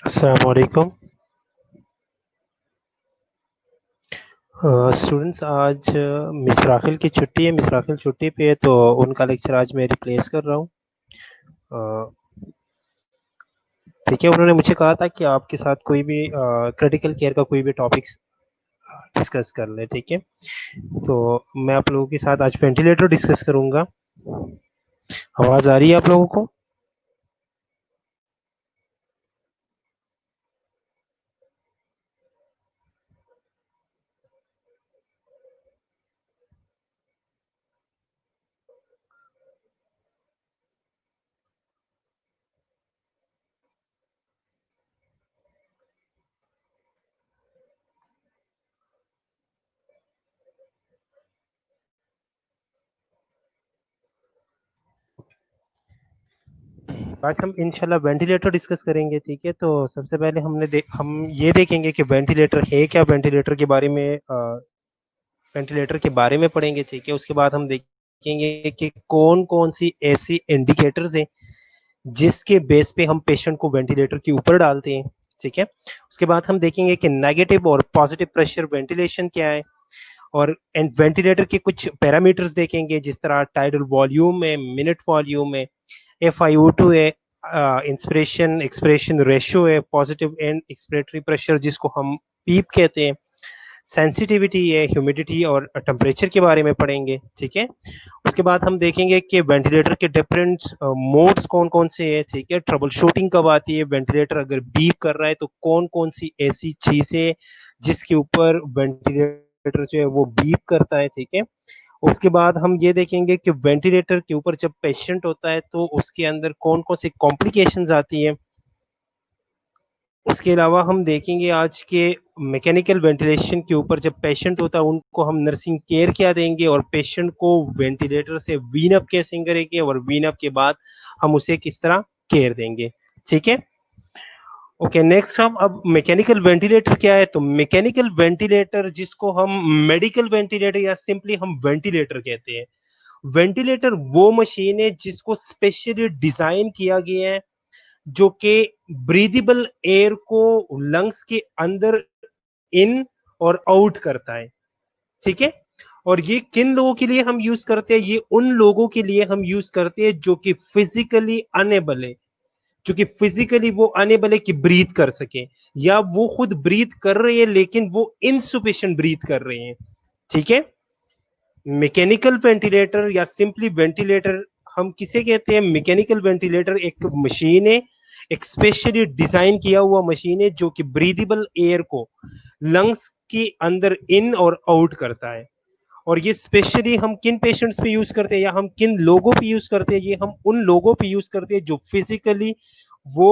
अस्सलाम वालेकुम। स्टूडेंट्स आज मिस राखिल की छुट्टी है, मिस राखिल छुट्टी पे है तो उनका लेक्चर आज मैं रिप्लेस कर रहा हूँ। ठीक है, उन्होंने मुझे कहा था कि आपके साथ कोई भी क्रिटिकल केयर का कोई भी टॉपिक्स डिस्कस कर लें, ठीक है? तो मैं आप लोगों के साथ आज वेंटिलेटर डिस्कस करूँगा। आवाज़ आ रही है आप लोगों को? आज हम इंशाल्लाह वेंटिलेटर डिस्कस करेंगे, ठीक है? तो सबसे पहले हम ये देखेंगे कि वेंटिलेटर है क्या, वेंटिलेटर के बारे में पढ़ेंगे, ठीक है? उसके बाद हम देखेंगे कि कौन-कौन सी ऐसी इंडिकेटर्स हैं, जिसके बेस पे हम पेशेंट को वेंटिलेटर के ऊपर डालते हैं, ठीक है? उसके बाद हम देखेंगे कि नेगेटिव और पॉजिटिव प्रेशर वेंटिलेशन क्या है और एंड वेंटिलेटर के कुछ पैरामीटर्स देखेंगे, जिस तरह टाइडल वॉल्यूम है, मिनट वॉल्यूम है, FiO2 है, इंस्पिरेशन एक्सपिरेशन रेशियो है, पॉजिटिव एंड एक्सपिरेटरी प्रेशर जिसको हम पीप कहते हैं, सेंसिटिविटी है, ह्यूमिडिटी और टेम्परेचर के बारे में पढ़ेंगे, ठीक है? उसके बाद हम देखेंगे कि वेंटिलेटर के डिफरेंट मोड्स कौन कौन से हैं, ठीक है? ट्रबल शूटिंग कब आती है, वेंटिलेटर अगर बीप कर रहा है तो कौन कौन सी ऐसी चीजें जिसके ऊपर वेंटिलेटर जो है वो बीप करता है, ठीक है? उसके बाद हम ये देखेंगे कि वेंटिलेटर के ऊपर जब पेशेंट होता है तो उसके अंदर कौन कौन सी कॉम्प्लिकेशंस आती हैं। उसके अलावा हम देखेंगे आज के मैकेनिकल वेंटिलेशन के ऊपर जब पेशेंट होता है उनको हम नर्सिंग केयर क्या देंगे और पेशेंट को वेंटिलेटर से वीन अप कैसे करेंगे और वीन अप के बाद हम उसे किस तरह केयर देंगे, ठीक है? ओके, नेक्स्ट हम अब मैकेनिकल वेंटिलेटर क्या है, तो मैकेनिकल वेंटिलेटर जिसको हम मेडिकल वेंटिलेटर या सिंपली हम वेंटिलेटर कहते हैं। वेंटिलेटर वो मशीन है जिसको स्पेशली डिजाइन किया गया है जो कि ब्रीदेबल एयर को लंग्स के अंदर इन और आउट करता है, ठीक है? और ये किन लोगों के लिए हम यूज करते हैं, ये उन लोगों के लिए हम यूज करते हैं जो कि फिजिकली अनेबल है, जो कि फिजिकली वो अनेबल है कि ब्रीथ कर सके, या वो खुद ब्रीथ कर रहे हैं लेकिन वो इनसुफिशिएंट ब्रीथ कर रहे हैं, ठीक है? मैकेनिकल वेंटिलेटर या सिंपली वेंटिलेटर हम किसे कहते हैं? मैकेनिकल वेंटिलेटर एक मशीन है, एक स्पेशली डिजाइन किया हुआ मशीन है जो कि ब्रीदेबल एयर को लंग्स के अंदर इन और आउट करता है। और ये स्पेशली हम किन पेशेंट्स पे यूज करते हैं या हम किन लोगों पे यूज करते हैं? ये हम उन लोगों पे यूज करते हैं जो फिजिकली वो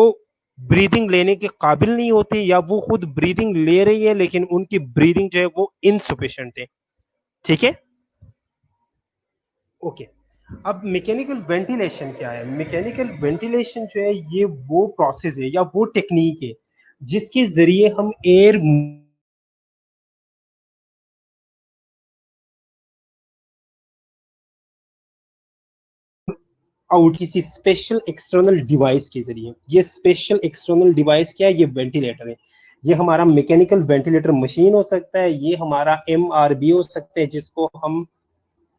ब्रीदिंग लेने के काबिल नहीं होते या वो खुद ब्रीदिंग ले रही है लेकिन उनकी ब्रीदिंग जो है वो इनसफिशिएंट है, ठीक है? ओके, अब मैकेनिकल वेंटिलेशन क्या है? मैकेनिकल वेंटिलेशन जो है ये वो प्रोसेस है या वो टेक्निक है जिसके जरिए हम एयर आउट किसी स्पेशल एक्सटर्नल डिवाइस के जरिए। ये स्पेशल एक्सटर्नल डिवाइस क्या है? ये वेंटिलेटर है। ये हमारा मैकेनिकल वेंटिलेटर मशीन हो सकता है, ये हमारा MRB हो सकता है जिसको हम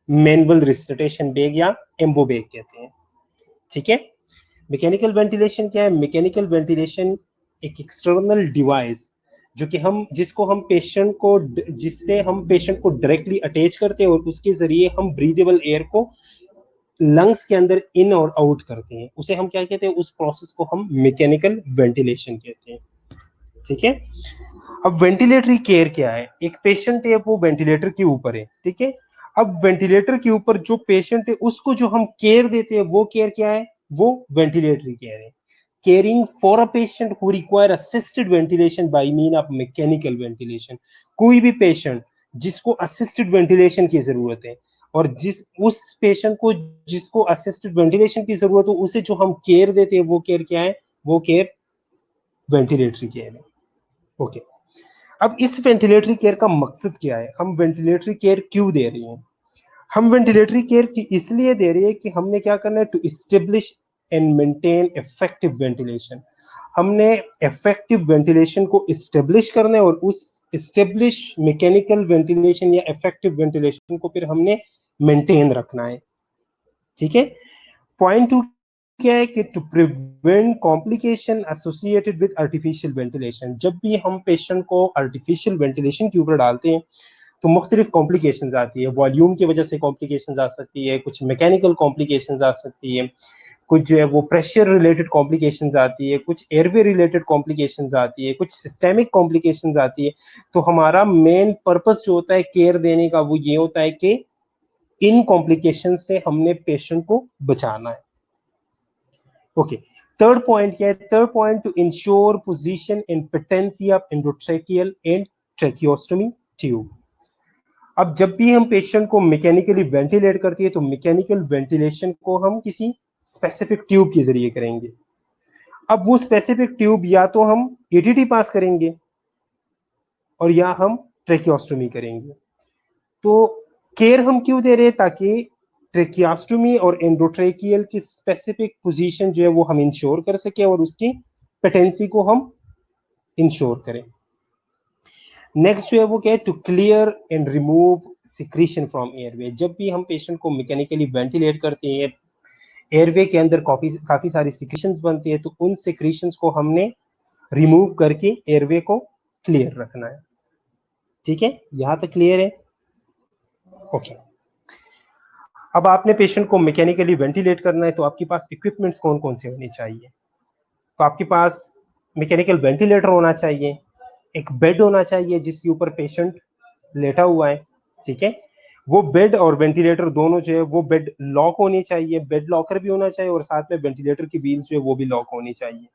मैनुअल रिसटेशन बैग या एम्बो बैग कहते हैं, ठीक है? मैकेनिकल वेंटिलेशन क्या है? मैकेनिकल वेंटिलेशन एक एक्सटर्नल डिवाइस जो कि हम जिसको हम पेशेंट को जिससे हम पेशेंट को डायरेक्टली अटैच करते हैं और उसके जरिए हम ब्रीदेबल एयर को लंग्स के अंदर इन और आउट करते हैं, उसे हम क्या कहते हैं? उस प्रोसेस को हम मैकेनिकल वेंटिलेशन कहते हैं, ठीक है? अब वेंटिलेटरी केयर क्या है? एक पेशेंट है वो वेंटिलेटर के ऊपर है, ठीक है? अब वेंटिलेटर के ऊपर जो पेशेंट है उसको जो हम केयर देते हैं वो केयर क्या है? वो वेंटिलेटरी केयर है। Caring for a patient who require assisted ventilation by mean of mechanical ventilation. कोई भी पेशेंट जिसको असिस्टेड वेंटिलेशन की जरूरत है और जिस उस पेशेंट को जिसको असिस्टेड वेंटिलेशन की जरूरत हो उसे जो हम केयर देते हैं वो केयर क्या है? वो केयर वेंटिलेटरी केयर है। ओके, अब इस वेंटिलेटरी केयर का मकसद क्या है? हम वेंटिलेटरी केयर क्यों दे रहे हैं? हम वेंटिलेटरी केयर इसलिए दे रहे हैं कि हमने क्या करना है? To establish and maintain effective ventilation. हमने इफेक्टिव वेंटिलेशन को इस्टेब्लिश करना है और उस इस्टेब्लिश मैकेनिकल वेंटिलेशन या इफेक्टिव वेंटिलेशन को फिर हमने मेंटेन रखना है। ठीक है। पॉइंट 2 क्या है कि to prevent complication associated with artificial ventilation. जब भी हम पेशेंट को आर्टिफिशियल वेंटिलेशन के ऊपर डालते हैं तो मुख्तलिफ कॉम्प्लिकेशंस आती है। वॉल्यूम की वजह से कॉम्प्लिकेशंस आ सकती है, कुछ मैकेनिकल कॉम्प्लिकेशंस आ सकती है, कुछ जो है वो प्रेशर रिलेटेड कॉम्प्लिकेशंस आती है, कुछ एयरवे रिलेटेड कॉम्प्लिकेशंस आती है, कुछ सिस्टेमिक कॉम्प्लिकेशंस आती है। तो हमारा मेन पर्पस जो होता है केयर देने का वो ये होता है कि इन कॉम्प्लिकेशन से हमने पेशेंट को बचाना है। ओके। थर्ड पॉइंट क्या है? Third point two ensure position in patency of endotracheal and tracheostomy tube. अब जब भी हम पेशेंट को मैकेनिकली वेंटिलेट करती है तो मैकेनिकल वेंटिलेशन को हम किसी स्पेसिफिक ट्यूब के जरिए करेंगे। अब वो स्पेसिफिक ट्यूब या तो हम एटीटी पास करेंगे और या हम ट्रेकियोस्टोमी करेंगे। तो केयर हम क्यों दे रहे हैं? ताकि ट्रेकियोस्टोमी और एंडोट्रेकियल की स्पेसिफिक पोजीशन जो है वो हम इंश्योर कर सके और उसकी पेटेंसी को हम इंश्योर करें। नेक्स्ट जो है वो क्या है? To clear and remove secretion from airway. जब भी हम पेशेंट को मैकेनिकली वेंटिलेट करते हैं एयरवे के अंदर काफी सारी सिक्रीशंस बनती है, तो उन सिक्रीशंस को हमने रिमूव करके एयरवे को क्लियर रखना है। ठीक है, यहां तक क्लियर है? ओके। अब आपने पेशेंट को मैकेनिकली वेंटिलेट करना है तो आपके पास इक्विपमेंट्स कौन कौन से होने चाहिए? तो आपके पास मैकेनिकल वेंटिलेटर होना चाहिए, एक बेड होना चाहिए जिसके ऊपर पेशेंट लेटा हुआ है। ठीक है, वो बेड और वेंटिलेटर दोनों जो है वो बेड लॉक होनी चाहिए, बेड लॉकर भी होना चाहिए और साथ में वेंटिलेटर की व्हील्स जो है वो भी लॉक होनी चाहिए।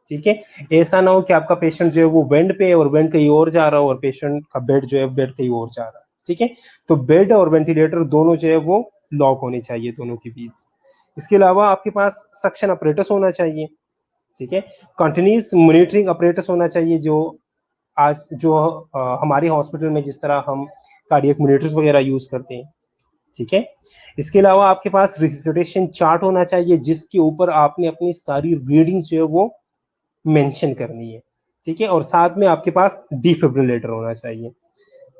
ठीक है, ऐसा ना हो कि आपका पेशेंट जो है वो वेंट पे है और वेंट कहीं और जा रहा हो और पेशेंट का बेड जो है बेड कहीं और जा रहा है। ठीक है, तो बेड और वेंटिलेटर दोनों जो है वो लॉक होने चाहिए, दोनों की व्हील्स। इसके अलावा आपके पास सक्शन अपरेटस होना चाहिए। ठीक है, कंटिन्यूस मॉनिटरिंग अपरेटस होना चाहिए जो आज जो हमारे हॉस्पिटल में जिस तरह हम कार्डियक मॉनिटर्स वगैरह यूज करते हैं। ठीक है, इसके अलावा आपके पास रिससिटेशन चार्ट होना चाहिए जिसके ऊपर आपने अपनी सारी रीडिंग्स जो है वो मेंशन करनी है। ठीक है, और साथ में आपके पास डिफिब्रिलेटर होना चाहिए।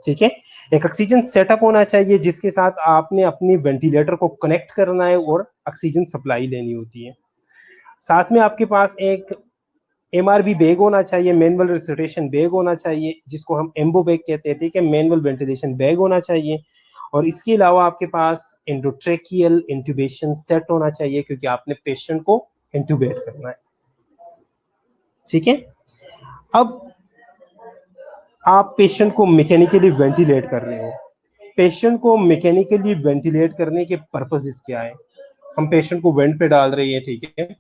ठीक है, एक ऑक्सीजन सेटअप होना चाहिए जिसके साथ आपने अपनी वेंटिलेटर को कनेक्ट करना है और ऑक्सीजन सप्लाई लेनी होती है। साथ में आपके पास एक एमआरबी बैग होना चाहिए, मैनुअल रिससिटेशन बैग होना चाहिए जिसको हम एम्बो बैग कहते हैं। ठीक है, मैनुअल वेंटिलेशन बैग होना चाहिए और इसके अलावा आपके पास एंडोट्रेकियल इंट्यूबेशन सेट होना चाहिए क्योंकि आपने पेशेंट को इंट्यूबेट करना है। ठीक है, अब आप पेशेंट को मैकेनिकली वेंटिलेट कर रहे हो। पेशेंट को मैकेनिकली वेंटिलेट करने के पर्पसेस क्या है? हम पेशेंट को वेंट पे डाल रहे हैं। ठीक है,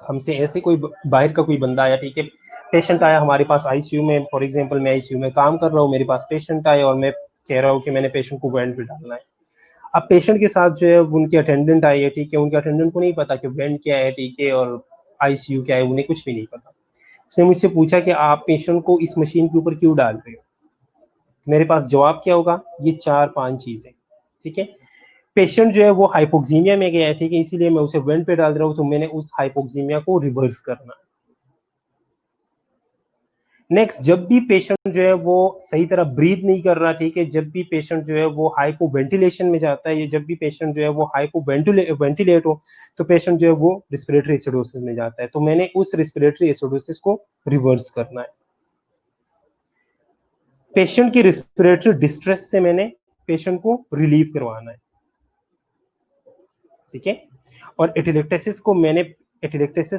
हमसे ऐसे कोई बाहर का कोई बंदा आया, ठीक है, पेशेंट आया हमारे पास आईसीयू में, फॉर एग्जांपल मैं आईसीयू में काम कर रहा हूँ, मेरे पास पेशेंट आए और मैं कह रहा हूँ कि मैंने पेशेंट को वेंट पे डालना है। अब पेशेंट के साथ जो है उनकी अटेंडेंट आई है। ठीक है, उनके अटेंडेंट को नहीं पता कि वेंट क्या है, ठीक है, और आईसीयू क्या है, उन्हें कुछ भी नहीं पता। उसने मुझसे पूछा कि आप पेशेंट को इस मशीन के ऊपर क्यों डाल रहे हो? मेरे पास जवाब क्या होगा? ये 4-5 चीजें। ठीक है, पेशेंट जो है वो हाइपोक्सीमिया में गया है। ठीक है, इसीलिए मैं उसे वेंट पे डाल रहा हूँ, तो मैंने उस हाइपोक्सीमिया को रिवर्स करना। नेक्स्ट, जब भी पेशेंट जो है वो सही तरह ब्रीथ नहीं कर रहा, ठीक है, जब भी पेशेंट जो है वो हाइपो वेंटिलेशन में जाता है, जब भी पेशेंट जो है वो हाइपो वेंटिलेट हो तो पेशेंट जो है वो रिस्पिरेटरी एसिडोसिस में जाता है, तो मैंने उस रिस्पिरेटरी एसिडोसिस को रिवर्स करना है। पेशेंट की रिस्पिरेटरी डिस्ट्रेस से मैंने पेशेंट को रिलीव करवाना है। ठीक है, और एटिलेक्टेसिस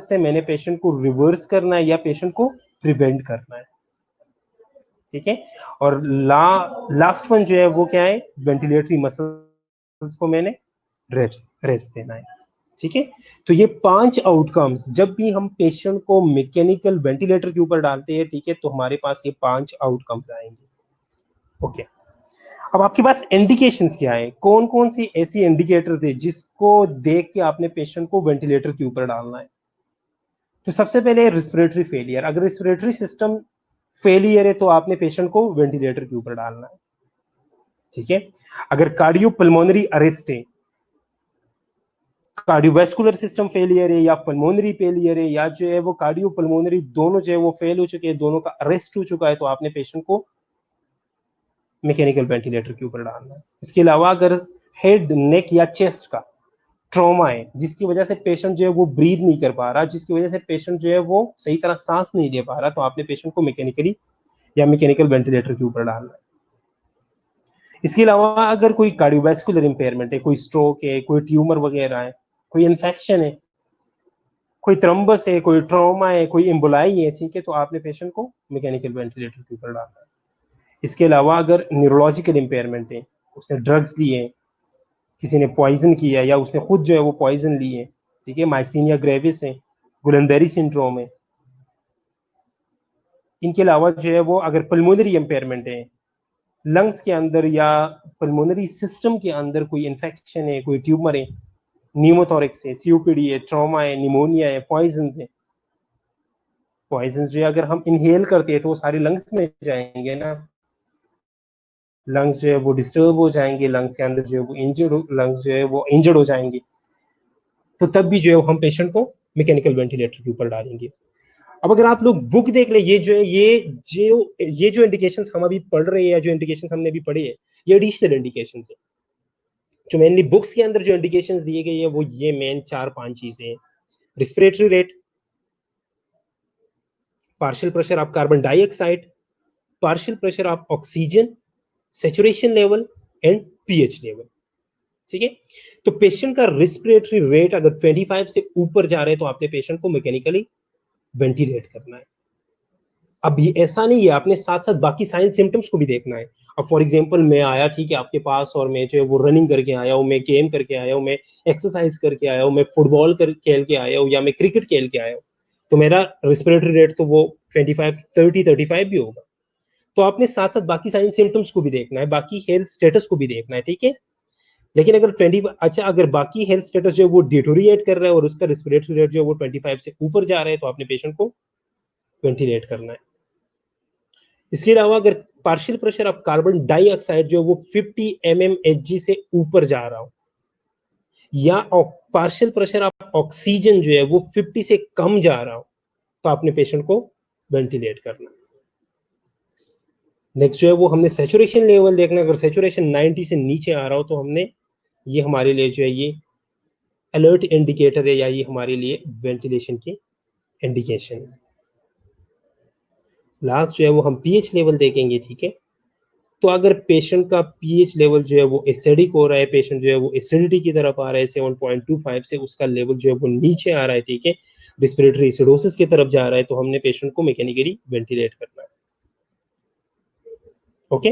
से मैंने पेशेंट को रिवर्स करना है या पेशेंट को प्रिवेंट करना है। ठीक है, और लास्ट वन जो है वो क्या है? वेंटिलेटरी मसल्स को मैंने रेस्ट देना है। ठीक है, तो ये 5 आउटकम्स जब भी हम पेशेंट को मैकेनिकल वेंटिलेटर के ऊपर डालते हैं, ठीक है, तो हमारे पास ये 5 आउटकम्स आएंगे। ओके, अब आपके पास इंडिकेशंस क्या है? कौन कौन सी ऐसी इंडिकेटर्स है जिसको देख के आपने पेशेंट को वेंटिलेटर के ऊपर डालना है? तो सबसे पहले रिस्पिरेटरी फेलियर। अगर रिस्पिरेटरी सिस्टम फेलियर है तो आपने पेशेंट को वेंटिलेटर के ऊपर डालना है। ठीक है, अगर कार्डियोपल्मोनरी अरेस्ट है, कार्डियोवैस्कुलर सिस्टम फेलियर है या पल्मोनरी फेलियर है या जो है वो कार्डियो पल्मोनरी दोनों जो है वो फेल हो चुके हैं, दोनों का अरेस्ट हो चुका है, तो आपने पेशेंट को मैकेनिकल वेंटिलेटर के ऊपर डालना है। इसके अलावा अगर हेड, नेक या चेस्ट का ट्रॉमा है जिसकी वजह से पेशेंट जो है वो ब्रीथ नहीं कर पा रहा, जिसकी वजह से पेशेंट जो है वो सही तरह सांस नहीं ले पा रहा, तो आपने पेशेंट को मैकेनिकली या मैकेनिकल वेंटिलेटर के ऊपर डालना है। इसके अलावा अगर कोई कार्डियोवैस्कुलर इंपेयरमेंट है, कोई स्ट्रोक है, कोई ट्यूमर वगैरह है, कोई इन्फेक्शन है, कोई थ्रम्बस है, कोई ट्रॉमा है, कोई एम्बोलाई है, ठीक है, तो आपने पेशेंट को मैकेनिकल वेंटिलेटर के ऊपर डालना है। इसके अलावा अगर न्यूरोलॉजिकल इंपेयरमेंट है, उसने ड्रग्स लिए, किसी ने पॉइजन किया या उसने खुद जो है वो पॉइजन लिए, ठीक है, माइस्थीनिया ग्रेविस है, गुलंदरी सिंड्रोम है। इनके अलावा जो है वो अगर पल्मोनरी इंपेयरमेंट है, लंग्स के अंदर या पल्मोनरी सिस्टम के अंदर कोई इन्फेक्शन है, कोई ट्यूमर है, न्यूमोथोरिक्स है, सीओपीडी है, ट्रॉमा है, निमोनिया है, पॉइजन है। पॉइजन जो है अगर हम इनहेल करते हैं तो वो सारे लंग्स में जाएंगे ना, लंग्स जो है वो डिस्टर्ब हो जाएंगे, लंग्स के अंदर जो है वो लंग्स जो है वो इंजर्ड हो जाएंगे, तो तब भी जो है हम पेशेंट को मैकेनिकल वेंटिलेटर के ऊपर डालेंगे। अब अगर आप लोग बुक देख ले, ये जो है ये जो इंडिकेशंस हम अभी पढ़ रहे हैं या जो इंडिकेशंस हमने अभी पढ़े हैं, ये एडिशनल इंडिकेशंस है। जो मेनली बुक्स के अंदर जो इंडिकेशंस दिए गए हैं वो ये मेन 4-5 चीजें हैं। Respiratory rate, partial pressure of carbon dioxide, partial pressure of oxygen, saturation level and pH level, ठीक है। तो पेशेंट का रिस्पिरेटरी रेट अगर 25 से ऊपर जा रहे हैं तो आपने पेशेंट को मैकेनिकली वेंटिलेट करना है। अब ये ऐसा नहीं है, आपने साथ साथ बाकी साइन सिम्टम्स को भी देखना है। अब फॉर एग्जांपल मैं आया, ठीक है, आपके पास, और मैं जो है वो रनिंग करके आया हूँ, मैं गेम करके आया हूँ, मैं एक्सरसाइज करके आया हूँ, मैं फुटबॉल खेल के आया हूँ या मैं क्रिकेट खेल के आया हूँ, तो मेरा रिस्पिरेटरी रेट तो वो 25, 30, 35 भी होगा। तो आपने साथ साथ बाकी साइन सिम्टम्स को भी देखना है, बाकी हेल्थ स्टेटस को भी देखना है, ठीक है। लेकिन अगर 20, अच्छा, अगर बाकी हेल्थ स्टेटस जो है वो डिटोरिएट कर रहा है और उसका रिस्पिरेटरी रेट जो है वो 25 से ऊपर जा रहा है, तो आपने पेशेंट को वेंटिलेट करना है। इसके अलावा अगर partial pressure of carbon dioxide जो है वो 50 mmHg से ऊपर जा रहा हो, या पार्शियल प्रेशर ऑफ ऑक्सीजन जो है वो 50 से कम जा रहा हो, तो आपने पेशेंट को वेंटिलेट करना है। नेक्स्ट जो है वो हमने सैचुरेशन लेवल देखना है। अगर सैचुरेशन 90 से नीचे आ रहा हो तो हमने, ये हमारे लिए जो है ये अलर्ट इंडिकेटर है, या ये हमारे लिए वेंटिलेशन की इंडिकेशन है। लास्ट जो है वो हम पीएच लेवल देखेंगे, ठीक है। तो अगर पेशेंट का पीएच लेवल जो है वो एसिडिक हो रहा है, पेशेंट जो है वो एसिडिटी की तरफ आ रहा है, 7.25 से उसका लेवल जो है वो नीचे आ रहा है, ठीक है, रिस्पिरेटरी एसिडोसिस की तरफ जा रहा है, तो हमने पेशेंट को मैकेनिकली वेंटिलेट करना है। ओके,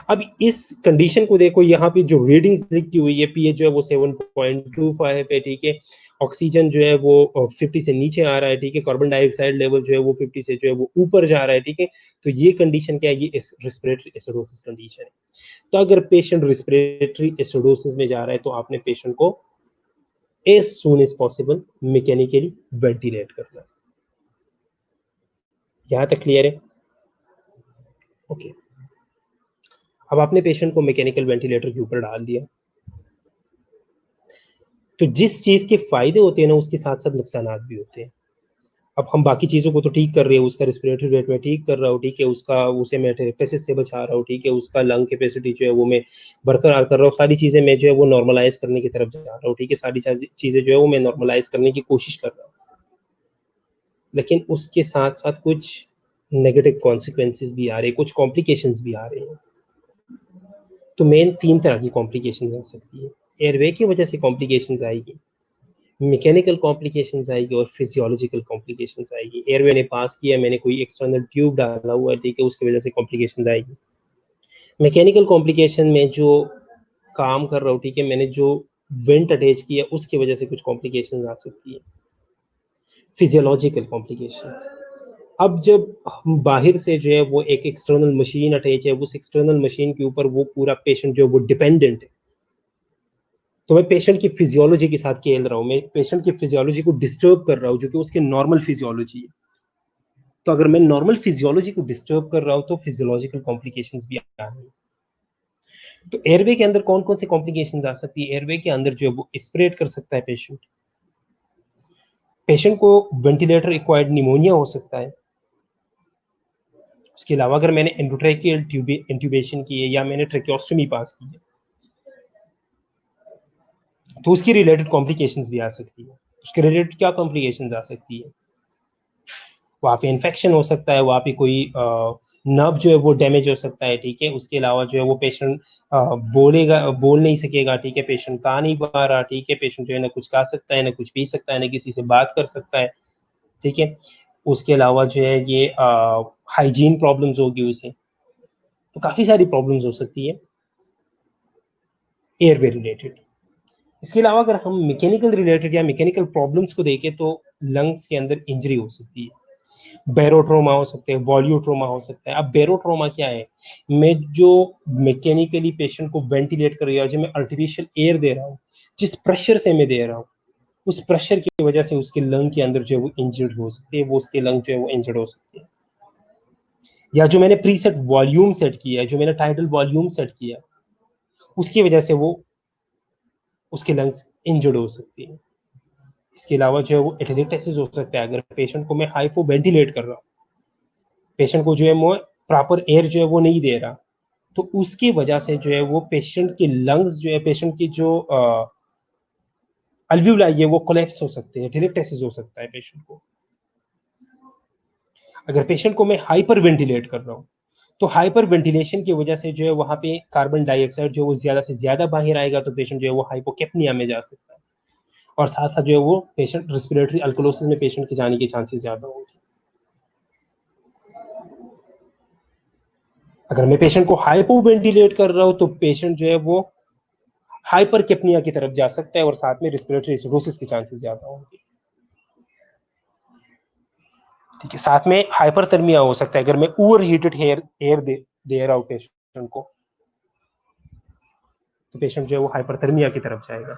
अब इस कंडीशन को देखो, यहाँ पे जो रीडिंग्स लिखी हुई है, पीएच जो है वो 7.25 है, ठीक है, ऑक्सीजन जो है वो 50 से नीचे आ रहा है, ठीक है, कार्बन डाइऑक्साइड लेवल जो है वो 50 से जो है वो ऊपर जा रहा है, ठीक है। तो ये कंडीशन क्या है, ये रिस्पिरेटरी एसिडोसिस कंडीशन है। तो अगर पेशेंट रिस्पिरेटरी एसिडोसिस में जा रहा है तो आपने पेशेंट को as soon as possible mechanically ventilate करना है। यहां तक क्लियर है? ओके, अब आपने पेशेंट को मैकेनिकल वेंटिलेटर के ऊपर डाल दिया, तो जिस चीज के फायदे होते हैं ना उसके साथ साथ नुकसान भी होते हैं। अब हम बाकी चीजों को तो ठीक कर रहे हैं, उसका रिस्पिरेटरी रेट में ठीक कर रहा हूँ, ठीक है, उसका, उसे मैं हेपेटाइटिस से बचा रहा हूँ, ठीक है, उसका लंग कैपेसिटी जो है वो मैं बरकरार कर रहा हूँ, सारी चीजें मैं जो है वो नॉर्मलाइज करने की तरफ जा रहा हूँ, ठीक है, सारी चीजें जो है वो मैं नॉर्मलाइज करने की कोशिश कर रहा हूँ। लेकिन उसके साथ साथ कुछ नेगेटिव कॉन्सिक्वेंसेस भी आ रहे हैं, कुछ कॉम्प्लिकेशंस भी आ रहे हैं। तो मेन 3 तरह की कॉम्प्लिकेशंस आ सकती है। एयरवे की वजह से कॉम्प्लिकेशंस आएगी, मैकेनिकल कॉम्प्लिकेशंस आएगी और फिजियोलॉजिकल कॉम्प्लिकेशंस आएगी। एयरवे ने पास किया, मैंने कोई एक्सटर्नल ट्यूब डाला हुआ है, ठीक है, उसकी वजह से कॉम्प्लिकेशंस आएगी। मैकेनिकल कॉम्प्लिकेशन में जो काम कर रहा हूँ, ठीक है, मैंने जो वेंट अटैच किया उसकी वजह से कुछ कॉम्प्लिकेशंस आ सकती है। फिजियोलॉजिकल कॉम्प्लिकेशंस, अब जब हम बाहर से जो है वो एक एक्सटर्नल मशीन अटैच है, उस एक्सटर्नल मशीन के ऊपर वो पूरा पेशेंट जो है वो डिपेंडेंट है, तो मैं पेशेंट की फिजियोलॉजी के साथ खेल रहा हूँ, मैं पेशेंट की फिजियोलॉजी को डिस्टर्ब कर रहा हूँ जो कि उसकी नॉर्मल फिजियोलॉजी है। तो अगर मैं नॉर्मल फिजियोलॉजी को डिस्टर्ब कर रहा हूँ तो फिजियोलॉजिकल कॉम्प्लिकेशंस भी आ रही है। तो एयरवे के अंदर कौन कौन से कॉम्प्लिकेशंस आ सकती है? एयरवे के अंदर जो है वो एस्पिरेट कर सकता है पेशेंट, पेशेंट को वेंटिलेटर रिक्वायर्ड निमोनिया हो सकता है। उसके अलावा अगर मैंने एंडोट्रेकियल इंट्यूबेशन की है या मैंने ट्रेकियोस्टोमी पास की है तो उसकी रिलेटेड कॉम्प्लिकेशंस भी आ सकती है। उसके रिलेटेड क्या कॉम्प्लिकेशंस आ सकती है? वहाँ पे इन्फेक्शन हो सकता है, वहाँ पे कोई नर्व जो है वो डैमेज हो सकता है, ठीक है। उसके अलावा जो है वो पेशेंट बोल नहीं सकेगा, ठीक है। पेशेंट गा नहीं पा रहा, ठीक है। पेशेंट जो है ना कुछ गा सकता है, ना कुछ पी सकता है, ना किसी से बात कर सकता है, ठीक है। उसके अलावा जो है ये हाइजीन प्रॉब्लम्स होगी उसे, तो काफी सारी प्रॉब्लम्स हो सकती है एयरवे रिलेटेड। इसके अलावा अगर हम मैकेनिकल रिलेटेड या मैकेनिकल प्रॉब्लम्स को देखें तो लंग्स के अंदर इंजरी हो सकती है। बेरोट्रोमा हो सकते हैं, वॉल्यूट्रोमा हो सकता है। अब बेरोट्रोमा क्या है? मैं जो मैकेनिकली पेशेंट को वेंटिलेट कर रहा हूँ, जो मैं आर्टिफिशियल एयर दे रहा हूँ, जिस प्रेशर से मैं दे रहा हूँ, उस प्रेशर की वजह से उसके लंग के अंदर जो है वो इंजर्ड हो सकती है, वो उसके लंग जो है वो इंजर्ड हो सकती है। या जो मैंने प्रीसेट वॉल्यूम सेट किया है, जो मैंने टाइटल वॉल्यूम सेट किया, उसकी वजह से वो उसके लंग्स इंजर्ड हो सकती है। इसके अलावा जो है वो एटेलेक्टेसिस हो सकता है। अगर पेशेंट को मैं हाइपो वेंटिलेट कर रहा हूँ, पेशेंट को जो है वो प्रॉपर एयर जो है वो नहीं दे रहा, तो उसकी वजह से जो है वो पेशेंट के लंग्स जो है, पेशेंट की जो अल्वियोलाई है वो कोलैप्स हो सकते हैं, एटेलेक्टेसिस हो सकता है पेशेंट को। अगर पेशेंट को मैं हाइपर वेंटिलेट कर रहा हूँ तो हाइपर वेंटिलेशन की वजह से जो है वहां पे कार्बन डाइऑक्साइड जो है वो ज्यादा से ज्यादा बाहर आएगा, तो पेशेंट जो है वो हाइपोकेप्निया में जा सकता है। और साथ साथ जो है वो पेशेंट रेस्पिरेटरी अल्कोलोसिस में पेशेंट के जाने के चांसेस ज्यादा होंगे। अगर मैं पेशेंट को हाइपो वेंटिलेट कर रहा हूं तो पेशेंट जो है वो हाइपर केपनिया की तरफ जा सकता है और साथ में रेस्पिरेटरी सिरोसिस के चांसेस ज्यादा होंगे, ठीक है। साथ में हाइपरथर्मिया हो सकता है। अगर मैं ओवर हीटेड एयर एयर दे रहा हूं पेशेंट को, तो पेशेंट जो है वो हाइपरथर्मिया की तरफ जाएगा।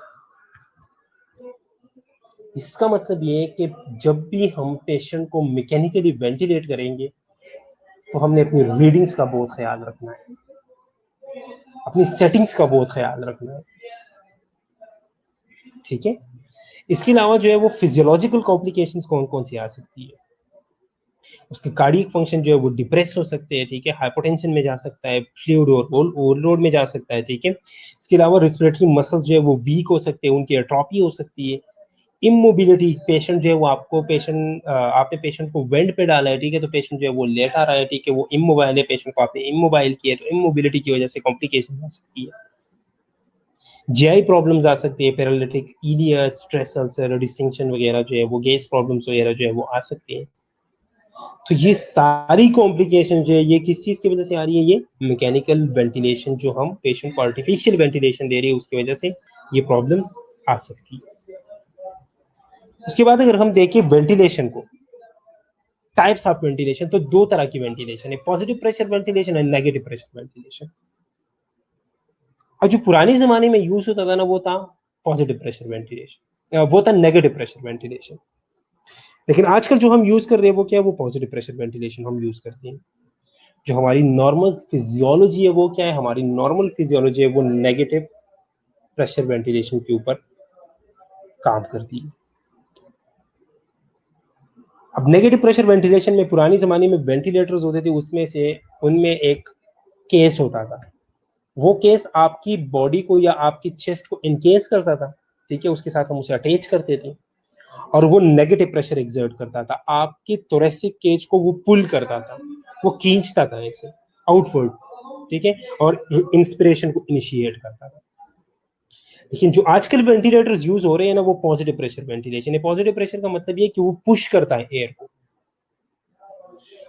इसका मतलब ये है कि जब भी हम पेशेंट को मैकेनिकली वेंटिलेट करेंगे तो हमने अपनी रीडिंग्स का बहुत ख्याल रखना है, अपनी सेटिंग्स का बहुत ख्याल रखना है, ठीक है। इसके अलावा जो है वो फिजियोलॉजिकल कॉम्प्लिकेशंस कौन कौन सी आ सकती है? उसके कार्डियक फंक्शन जो है वो डिप्रेस हो सकते हैं, ठीक है। हाइपोटेंशन में जा सकता है, फ्लूइड ओवरलोड में जा सकता है, ठीक है। इसके अलावा रेस्पिरेटरी मसल्स जो है वो वीक हो सकते हैं, उनकी एट्रोफी हो सकती है। इमोबिलिटी, पेशेंट जो है वो आपने पेशेंट को वेंट पे डाला है, ठीक है, तो पेशेंट जो है वो लेटा रहा है, ठीक है, वो इमोबाइल है, पेशेंट को आपने इमोबाइल किया, तो इमोबिलिटी की वजह से कॉम्प्लिकेशन आ सकती है। जीआई प्रॉब्लम्स आ सकती है, paralytic ileus, stress ulcer, distinction वगैरह जो है वो, गैस प्रॉब्लम्स वगैरह जो है वो आ सकती है। तो ये सारी कॉम्प्लिकेशन जो है ये किस चीज की वजह से आ रही है? ये मैकेनिकल वेंटिलेशन, जो हम पेशेंट को आर्टिफिशियल वेंटिलेशन दे रही है उसकी वजह से ये प्रॉब्लम्स आ सकती है। उसके बाद अगर हम देखें वेंटिलेशन को, टाइप्स ऑफ वेंटिलेशन, तो दो तरह की वेंटिलेशन है, पॉजिटिव प्रेशर वेंटिलेशन और नेगेटिव प्रेशर वेंटिलेशन। और जो पुराने जमाने में यूज होता था ना वो था पॉजिटिव प्रेशर वेंटिलेशन, वो था नेगेटिव प्रेशर वेंटिलेशन। लेकिन आजकल जो हम यूज कर रहे हैं वो क्या है? वो पॉजिटिव प्रेशर वेंटिलेशन हम यूज करते हैं। जो हमारी नॉर्मल फिजियोलॉजी है वो क्या है? हमारी नॉर्मल फिजियोलॉजी है वो नेगेटिव प्रेशर वेंटिलेशन के ऊपर काम करती है। अब नेगेटिव प्रेशर वेंटिलेशन में पुराने जमाने में वेंटिलेटर्स होते थे, उसमें से उनमें एक केस होता था। वो केस आपकी बॉडी को या आपकी चेस्ट को इनकेस करता था, ठीक है। उसके साथ हम उसे अटैच करते थे और वो नेगेटिव प्रेशर एग्जर्ट करता था, आपकी थोरेसिक केज को वो पुल करता था, वो खींचता था ऐसे आउटवर्ड, ठीक है, और इंस्पिरेशन को इनिशिएट करता था। लेकिन जो आजकल वेंटिलेटर्स यूज हो रहे हैं ना वो पॉजिटिव प्रेशर वेंटिलेशन है। पॉजिटिव प्रेशर का मतलब ये कि वो पुश करता है एयर को।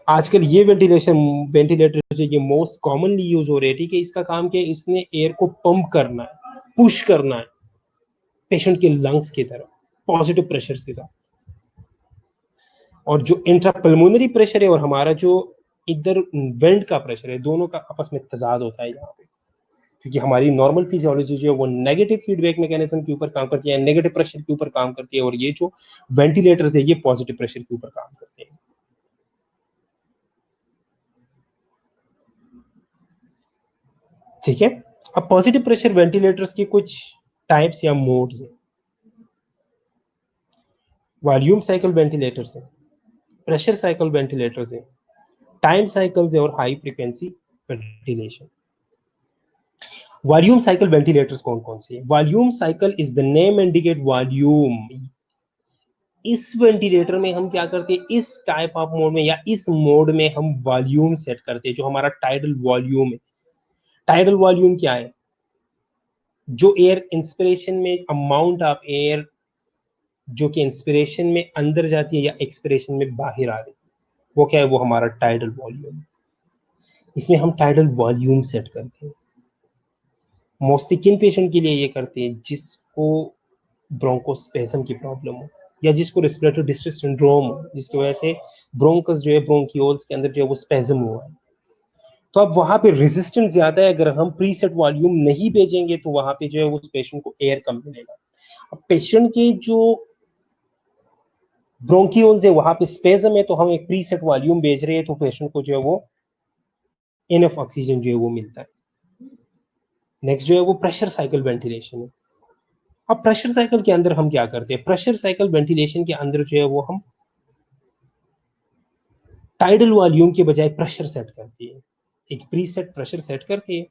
आजकल ये वेंटिलेटर जो ये मोस्ट कॉमनली यूज हो रहे हैं, ठीक है, इसका काम क्या है? इसने एयर को पंप करना है, पुश करना है पेशेंट के लंग्स की तरफ पॉजिटिव प्रेशर के साथ। और जो इंट्रापल्मोनरी प्रेशर है और हमारा जो इधर वेंट का प्रेशर है, दोनों का आपस में तजाद होता है यहाँ पे, क्योंकि हमारी नॉर्मल फिजियोलॉजी जो है वो नेगेटिव फीडबैक मैकेनिज्म के ऊपर काम करती है, नेगेटिव प्रेशर के ऊपर काम करती है, और ये जो वेंटिलेटर्स है ये पॉजिटिव प्रेशर के ऊपर काम करते हैं, ठीक है। अब पॉजिटिव प्रेशर वेंटिलेटर्स की कुछ टाइप्स या मोड्स हैं। वॉल्यूम साइकिल वेंटिलेटर्स हैं, प्रेशर साइकिल वेंटिलेटर्स हैं, टाइम साइकिल्स है और high frequency ventilation. Volume cycle ventilators कौन कौन से हैं? Volume cycle is the name indicate volume. इस वेंटिलेटर में हम क्या करते हैं, इस टाइप ऑफ मोड में या इस मोड में हम वॉल्यूम सेट करते हैं, जो हमारा टाइडल वॉल्यूम है। टाइडल वॉल्यूम क्या है? जो एयर इंस्पिरेशन में अमाउंट ऑफ एयर जो कि इंस्पिरेशन में अंदर जाती है या एक्सपिरेशन में बाहर आ रही है, वो क्या है? वो हमारा टाइडल वॉल्यूम है। इसमें हम टाइडल वॉल्यूम सेट करते हैं। मोस्टली किन पेशेंट के लिए ये करते हैं? जिसको ब्रोंकोस्पेज्म की प्रॉब्लम हो या जिसको रेस्पिरेटरी डिस्ट्रेस सिंड्रोम हो, जिसकी वजह से ब्रोंकस जो है, ब्रोंकियोल्स के अंदर जो है वो स्पेज्म हुआ है। तो अब वहां पे रेजिस्टेंस ज्यादा है, अगर हम प्रीसेट वॉल्यूम नहीं भेजेंगे तो वहां पे जो है उस पेशेंट को एयर कम मिलेगा। अब पेशेंट के जो ब्रोंकियोल्स है वहां पे स्पेज्म है, तो हम एक प्रीसेट वॉल्यूम भेज रहे हैं तो पेशेंट को जो है वो इनफ ऑक्सीजन जो है वो मिलता है। नेक्स्ट जो है वो प्रेशर साइकिल वेंटिलेशन है। अब प्रेशर साइकिल के अंदर हम क्या करते हैं? प्रेशर साइकिल वेंटिलेशन के अंदर जो है वो हम टाइडल वॉल्यूम के बजाय प्रेशर सेट करते हैं। एक प्रीसेट प्रेशर सेट करते हैं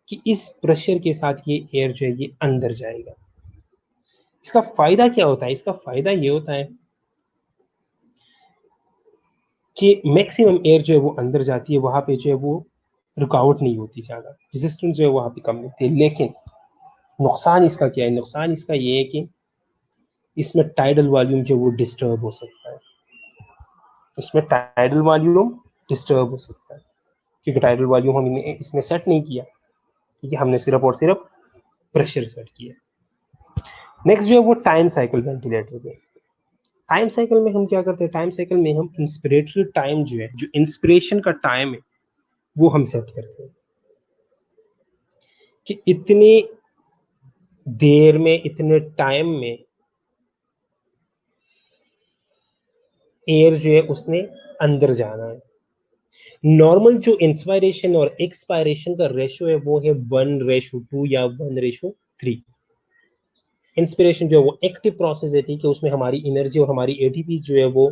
कि इस प्रेशर के साथ ये एयर जो है ये अंदर जाएगा। इसका फायदा क्या होता है? इसका फायदा ये होता है कि मैक्सिमम एयर जो है वो अंदर जाती है, वहां पे जो है वो रुकावट नहीं होती, ज्यादा रेजिस्टेंस जो है वहां पे कम होती है। लेकिन नुकसान इसका क्या है? नुकसान इसका ये है कि इसमें टाइडल वॉल्यूम जो है वो डिस्टर्ब हो सकता है। इसमें टाइडल वॉल्यूम डिस्टर्ब हो सकता है क्योंकि टाइडल वॉल्यूम हमने इसमें सेट नहीं किया, क्योंकि हमने सिर्फ और सिर्फ प्रेशर सेट किया। नेक्स्ट जो है वो टाइम साइकिल वेंटिलेटर्स है। टाइम साइकिल में हम क्या करते हैं? टाइम साइकिल में हम इंस्पिरेटरी टाइम जो है, जो इंस्पिरेशन का टाइम है, वो हम सेट करते हैं कि इतनी देर में, इतने टाइम में एयर जो है उसने अंदर जाना है। नॉर्मल जो इंस्पायरेशन और एक्सपायरेशन का रेशो है वो है 1:2 या 1:3। इंस्पिरेशन जो है वो एक्टिव प्रोसेस है, ठीक है, उसमें हमारी एनर्जी और हमारी एटीपी जो है वो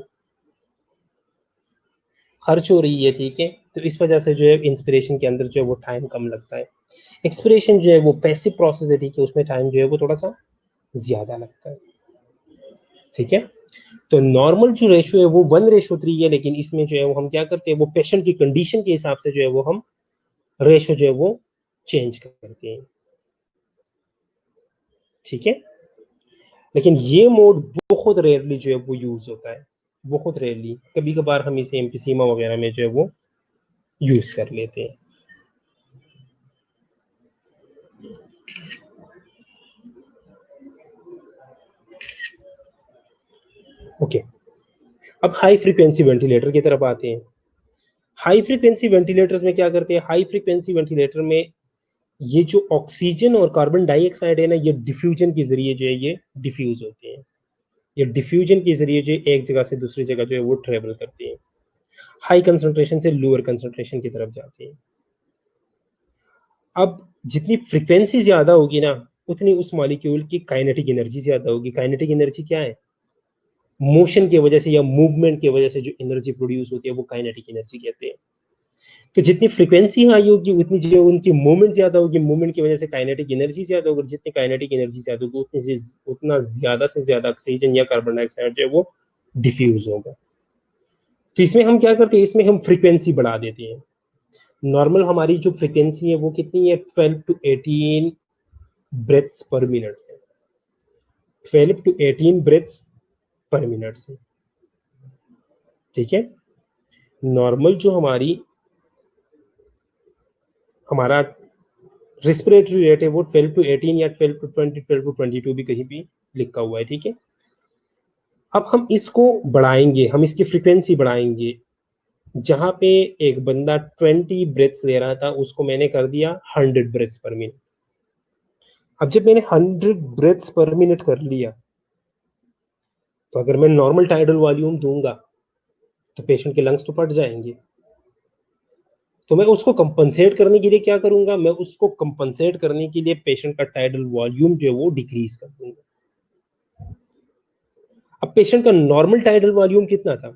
खर्च हो रही है, ठीक है, तो इस वजह से जो है इंस्पिरेशन के अंदर जो है वो टाइम कम लगता है। एक्सपिरेशन जो है वो पैसिव प्रोसेस है, ठीक है, उसमें टाइम जो है वो थोड़ा सा ज्यादा लगता है, ठीक है। तो नॉर्मल जो रेशियो है वो 1:3 है, लेकिन इसमें जो है वो हम क्या करते हैं, वो पेशेंट की कंडीशन के हिसाब से जो है वो हम रेशियो जो है वो चेंज करते हैं, ठीक है। लेकिन ये मोड बहुत रेयरली जो है वो यूज होता है, बहुत रेयरली, कभी कभार हम इसे एम्फीसीमा वगैरह में जो है वो यूज कर लेते हैं। ओके, अब हाई फ्रीक्वेंसी वेंटिलेटर की तरफ आते हैं। हाई फ्रीक्वेंसी वेंटिलेटर्स में क्या करते हैं? हाई फ्रीक्वेंसी वेंटिलेटर में ये जो ऑक्सीजन और कार्बन डाइऑक्साइड है ना, ये डिफ्यूजन के जरिए जो है ये डिफ्यूज होते हैं। ये डिफ्यूजन के जरिए जो एक जगह से दूसरी जगह जो है वो ट्रेवल करती है, हाई कंसंट्रेशन से लोअर कंसंट्रेशन की तरफ जाती है। अब जितनी फ्रीक्वेंसी ज्यादा होगी ना, उतनी उस मॉलिक्यूल की काइनेटिक एनर्जी ज्यादा होगी। काइनेटिक एनर्जी क्या है? मोशन की वजह से या मूवमेंट की वजह से जो एनर्जी प्रोड्यूस होती है वो काइनेटिक एनर्जी कहते हैं। तो जितनी फ्रीक्वेंसी हाई होगी उतनी जो उनकी मूवमेंट ज्यादा होगी, मूवमेंट की वजह से काइनेटिक एनर्जी ज्यादा होगी, जितनी काइनेटिक एनर्जी ज्यादा होगी उतना ज्यादा से ज्यादा ऑक्सीजन या कार्बन डाइऑक्साइड जो है वो डिफ्यूज होगा। तो इसमें हम क्या करते हैं? इसमें हम फ्रीक्वेंसी बढ़ा देते हैं। नॉर्मल हमारी जो फ्रीक्वेंसी है वो कितनी है? 12 to 18 ब्रेथ्स पर मिनट से, 12 to 18 ब्रेथ्स पर मिनट से, ठीक है। नॉर्मल जो हमारा रेस्पिरेटरी रेट है वो 12 to 18 या 12 to 20, 12 to 22 भी कहीं भी लिखा हुआ है, ठीक है। अब हम इसको बढ़ाएंगे, हम इसकी फ्रीक्वेंसी बढ़ाएंगे। जहां पे एक बंदा 20 ब्रेथ्स ले रहा था, उसको मैंने कर दिया 100 ब्रेथ्स पर मिनट। अब जब मैंने 100 ब्रेथ्स पर मिनट कर लिया, तो अगर मैं नॉर्मल टाइडल वॉल्यूम दूंगा तो पेशेंट के लंग्स तो फट जाएंगे। तो मैं उसको कंपनसेट करने के लिए क्या करूंगा? मैं उसको कंपनसेट करने के लिए पेशेंट का टाइडल वॉल्यूम जो है वो डिक्रीज कर दूंगा। अब पेशेंट का नॉर्मल टाइडल वॉल्यूम कितना था?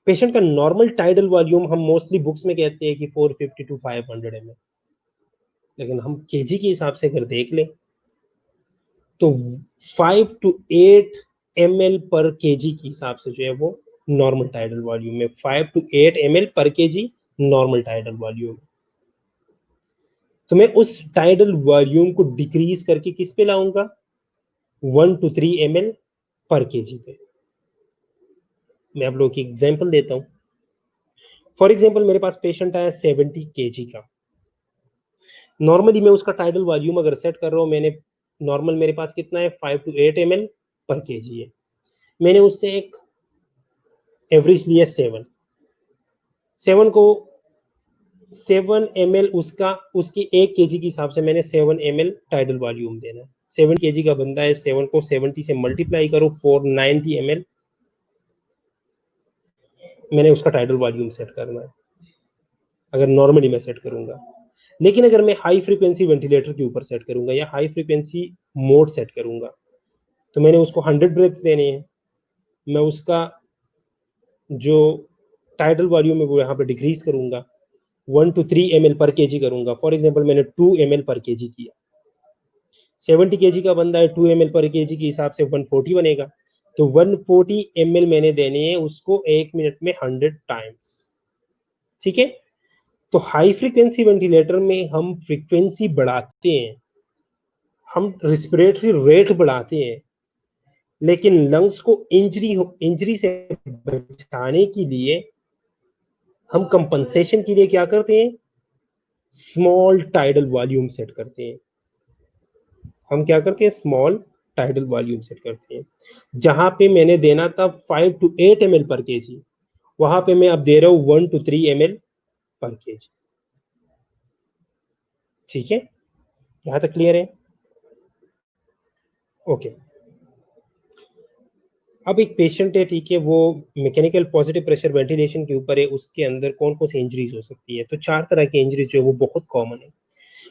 पेशेंट का नॉर्मल टाइडल वॉल्यूम हम मोस्टली बुक्स में कहते हैं कि 450 टू 500 ml, लेकिन हम केजी के हिसाब से अगर देख लें तो 5 टू 8 ml पर केजी के हिसाब से जो है वो नॉर्मल टाइडल वॉल्यूम में 5 टू 8 ml पर केजी नॉर्मल टाइडल वॉल्यूम। तो मैं उस टाइडल वॉल्यूम को डिक्रीज करके किस पे लाऊंगा? 1 टू 3 ml पर केजी पे। मैं आप लोगों की एग्जांपल देता हूं। फॉर एग्जांपल मेरे पास पेशेंट आया 70 केजी का। नॉर्मली मैं उसका टाइडल वॉल्यूम अगर सेट कर रहा हूं, मैंने नॉर्मल मेरे पास कितना है 5 टू 8 ml पर केजी है। मैंने उससे एक एवरेज लिया 7 को 7 ml उसका उसकी 1 केजी के हिसाब से मैंने 7 ml टाइडल वॉल्यूम देना है। 7 केजी का बंदा है, 7 को 70 से मल्टीप्लाई करो 490 ml मैंने उसका टाइडल वॉल्यूम सेट करना है, अगर नॉर्मली मैं सेट करूंगा। लेकिन अगर मैं हाई फ्रीक्वेंसी वेंटिलेटर के ऊपर सेट करूंगा या हाई फ्रीक्वेंसी मोड सेट करूंगा तो मैंने उसको 100 ब्रेथ्स देने हैं। मैं उसका जो टाइडल वॉल्यूम है वो यहाँ पे डिक्रीज करूंगा, 1 टू 3 ml पर केजी करूंगा। फॉर एग्जांपल मैंने 2 ml पर केजी किया। 70 केजी का बंदा है, 2 ml पर केजी के हिसाब से 140 बनेगा। तो 140 ml मैंने देने हैं उसको 1 मिनट में 100 टाइम्स। ठीक है। तो हाई फ्रीक्वेंसी वेंटिलेटर में हम फ्रीक्वेंसी बढ़ाते हैं, हम रिस्पिरेटरी रेट बढ़ाते हैं, लेकिन लंग्स को इंजरी से बचाने के लिए हम कंपनसेशन के लिए क्या करते हैं? स्मॉल टाइडल वॉल्यूम सेट करते हैं। हम क्या करते हैं? स्मॉल टाइडल वॉल्यूम सेट करते हैं। जहां पे मैंने देना था 5 टू 8 ml पर केजी, वहां पे मैं अब दे रहा हूं 1 टू 3 ml पर केजी। ठीक है, यहां तक क्लियर है? ओके। अब एक पेशेंट है, ठीक है, वो मैकेनिकल पॉजिटिव प्रेशर वेंटिलेशन के ऊपर है, उसके अंदर कौन कौन सी इंजरीज हो सकती है? तो 4 तरह की इंजरीज जो है वो बहुत कॉमन है।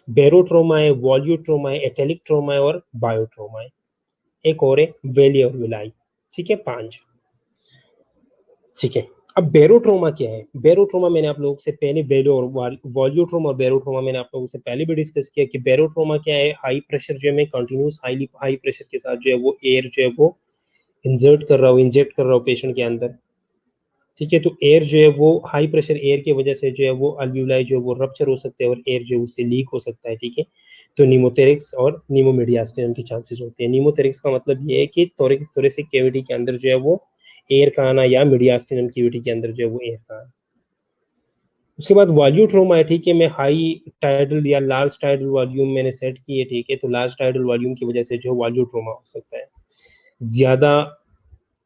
बेरोट्रोमा है, वॉल्यूट्रोमा है, एटेलिक ट्रोमा है और बायोट्रोमा है। एक और है वेली और विलाई। ठीक है, 5। ठीक है। अब बेरोट्रोमा क्या है? बेरोट्रोमा मैंने आप लोगों से पहले बेलो और वॉल्यूट्रोमा और बेरोट्रोमा मैंने आप लोगों से पहले भी डिस्कस किया कि बेरोट्रोमा क्या है। हाई प्रेशर जो है कंटिन्यूस हाई प्रेशर के साथ जो है वो एयर जो है वो इंजेक्ट कर रहा हूँ पेशेंट के अंदर। ठीक है, तो एयर जो है वो हाई प्रेशर एयर की वजह से जो है वो अल्वियोलाई जो है वो रप्चर हो सकते हैं और एयर जो है उससे लीक हो सकता है। ठीक है, तो निमोथेरिक्स और निमोमीडियास्टिनम के चांसेस होते हैं। निमोथेरिक्स का मतलब ये है कि थोरेसिक कैविटी के अंदर जो है वो एयर का आना या मीडियास्टिनम कैविटी के अंदर जो है वो एयर का आना। उसके बाद वॉल्यू ट्रोमा है। ठीक है, मैं हाई टाइडल या लार्ज टाइडल वॉल्यूम मैंने सेट की है। ठीक है, तो लार्ज टाइडल वॉल्यूम की वजह से जो वॉल्यू ट्रोमा हो सकता है। ज्यादा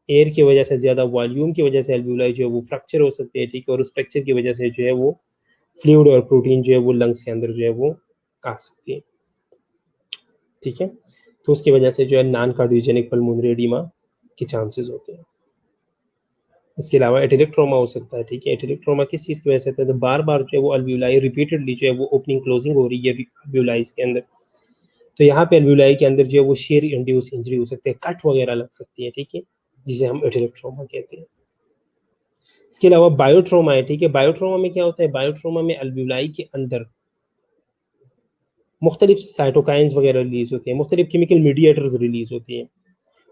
एयर की वजह से, ज्यादा वॉल्यूम की वजह से एल्वियोलाई जो है वो फ्रैक्चर हो सकते हैं। ठीक है, और उस फ्रैक्चर की वजह से जो है वो फ्लूइड और प्रोटीन जो है वो लंग्स के अंदर जो है वो आ सकती है। ठीक है, तो उसकी वजह से जो है नॉन कार्डियोजेनिक पल्मोनरी एडिमा के चांसेस होते हैं। इसके अलावा एटिलिक ट्रॉमा हो सकता है। ठीक है, एटिलिक ट्रॉमा किस चीज़ की वजह से होता है? तो बार बार जो है वो अल्वियोलाई रिपीटेडली जो है वो ओपनिंग क्लोजिंग हो रही है अल्वियोलाइज के अंदर, तो यहाँ पे अल्वियोलाई के अंदर जो है वो शेयर इंड्यूस इंजरी हो सकती है, कट वगैरह लग सकती है। ठीक है, जिसे हम एटिलिक ट्रॉमा कहते हैं। इसके अलावा बायोट्रोमा है। ठीक है, बायोट्रोमा में क्या होता है? बायोट्रोमा में अल्वियोलाई के अंदर मुख्तलिफ साइटोकाइंस वगैरह रिलीज होते हैं, मुख्तलिफ केमिकल मीडिएटर्स रिलीज होते हैं।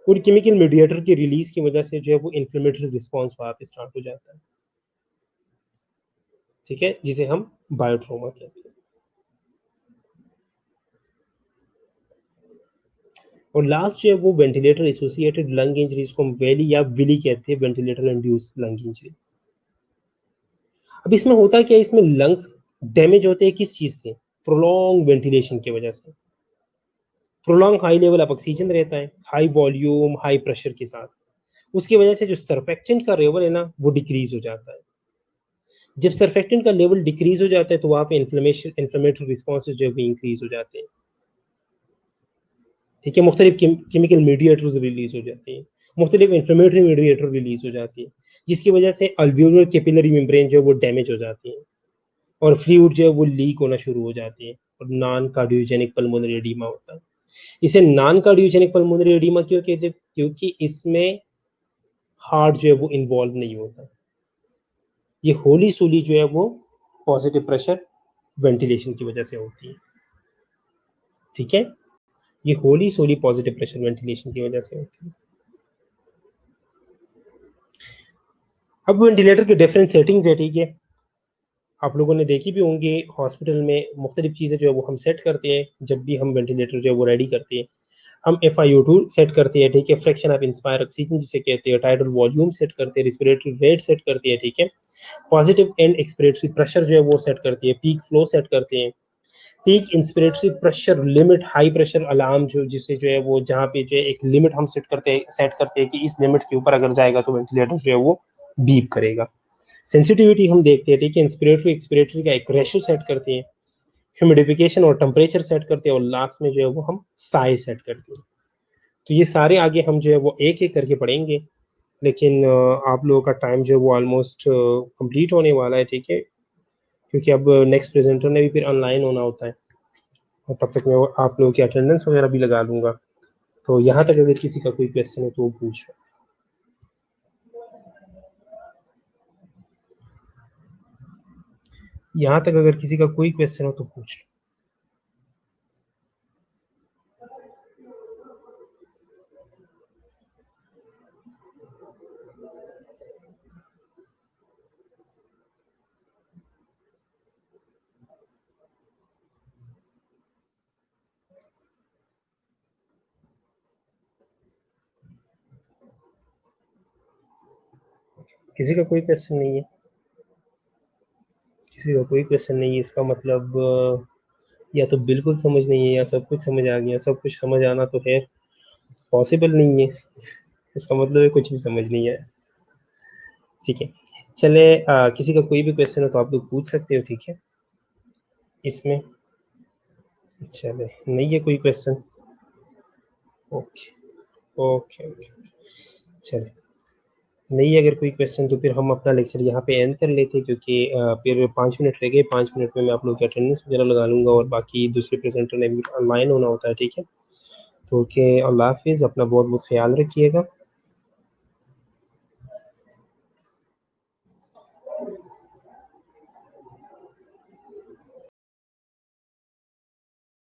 और केमिकल मीडिएटर की रिलीज की वजह से जो है वो इन्फ्लेमेटरी रिस्पॉन्स वहाँ पे स्टार्ट हो जाता है। ठीक है, जिसे हम बायोट्रोमा कहते हैं। और लास्ट जो है वो वेंटिलेटर एसोसिएटेड लंग इंजरी, जिसको हम वेली या विली कहते हैं, वेंटिलेटर इंड्यूस लंग इंजरी। अब इसमें होता क्या है? इसमें लंग्स डैमेज होते हैं किस चीज से? प्रोलॉन्ग वेंटिलेशन की वजह से। Prolong high level of oxygen रहता है, हाई वॉल्यूम हाई प्रेशर के साथ, उसकी वजह से जो सरफेक्टेंट का लेवल है ना वो डिक्रीज हो जाता है। जब सरफेक्टेंट का लेवल डिक्रीज हो जाता है तो वहां पे इन्फ्लेमेटरी रिस्पॉन्सेज जो है इंक्रीज हो जाते हैं। ठीक है, मुख्तलिफ केमिकल मीडिएटर्स रिलीज हो जाते हैं, मुख्तलिफ इन्फ्लेमेटरी मीडिएटर रिलीज हो जाती है, जिसकी वजह से अल्वियोलर कैपिलरी मेम्ब्रेन जो है वो डैमेज हो जाती है और फ्लूइड जो है वो लीक होना शुरू हो जाती है और नॉन कार्डियोजेनिक पल्मोनरी एडीमा होता है। इसे नॉन कार्डियोजेनिक पल्मोनरी एडिमा क्यों कहते हैं? क्योंकि इसमें हार्ट जो है वो इन्वॉल्व नहीं होता। ये होली सोली जो है वो पॉजिटिव प्रेशर वेंटिलेशन की वजह से होती है। ठीक है, ये होली सोली पॉजिटिव प्रेशर वेंटिलेशन की वजह से होती है। अब वेंटिलेटर के डिफरेंट सेटिंग्स है, ठीक है, आप लोगों ने देखी भी होंगी हॉस्पिटल में मुख्तलिफ चीज़ें जो है वो हम सेट करते हैं जब भी हम वेंटिलेटर जो है वो रेडी करते हैं। हम FiO2 सेट करते हैं, ठीक है, फ्रैक्शन ऑफ इंस्पायर ऑक्सीजन जिसे कहते हैं, टाइडल वॉल्यूम सेट करते हैं, रिस्पिरेटरी रेट सेट करते हैं, ठीक है, पॉजिटिव एंड एक्सपिरेटरी प्रेशर जो है वो सेट करती है, पीक फ्लो सेट करते हैं, peak inspiratory pressure limit, high pressure alarm जो जिसे जो है वो जहाँ पे जो है एक लिमिट हम सेट करते हैं कि इस लिमिट के ऊपर अगर जाएगा तो वेंटिलेटर जो है वो बीप करेगा। सेंसिटिविटी हम देखते हैं, ठीक है, इंस्पिरेटरी एक्सपिरेटरी का एक रेशो सेट करते हैं, ह्यूमिडिफिकेशन और टेम्परेचर सेट करते हैं और लास्ट में जो है वो हम साइज सेट करते हैं। तो ये सारे आगे हम जो है वो एक एक करके पढ़ेंगे, लेकिन आप लोगों का टाइम जो है वो ऑलमोस्ट कंप्लीट होने वाला है, ठीक है, क्योंकि अब नेक्स्ट प्रेजेंटर ने भी फिर ऑनलाइन होना होता है और तब तक मैं आप लोगों की अटेंडेंस वगैरह भी लगा लूँगा। तो यहाँ तक अगर किसी का कोई क्वेश्चन है तो वो पूछ लो। यहाँ तक अगर किसी का कोई क्वेश्चन हो तो पूछ लो। किसी का कोई क्वेश्चन नहीं है? किसी का कोई क्वेश्चन नहीं है, इसका मतलब या तो बिल्कुल समझ नहीं है या सब कुछ समझ आ गया। सब कुछ समझ आना तो है पॉसिबल नहीं है, इसका मतलब है कुछ भी समझ नहीं है। ठीक है, चले किसी का कोई भी क्वेश्चन हो तो आप लोग पूछ सकते हो, ठीक है, इसमें। चले, नहीं है कोई क्वेश्चन? ओके ओके ओके, चले, नहीं है अगर कोई क्वेश्चन तो फिर हम अपना लेक्चर यहाँ पे एंड कर लेते हैं, क्योंकि फिर 5 मिनट रह गए। 5 मिनट में मैं आप लोग की अटेंडेंस वगैरह लगा लूँगा और बाकी दूसरे प्रेजेंटर ने भी ऑनलाइन होना होता है, ठीक है। तो ओके, अल्लाह हाफिज़, अपना बहुत बहुत ख्याल रखिएगा।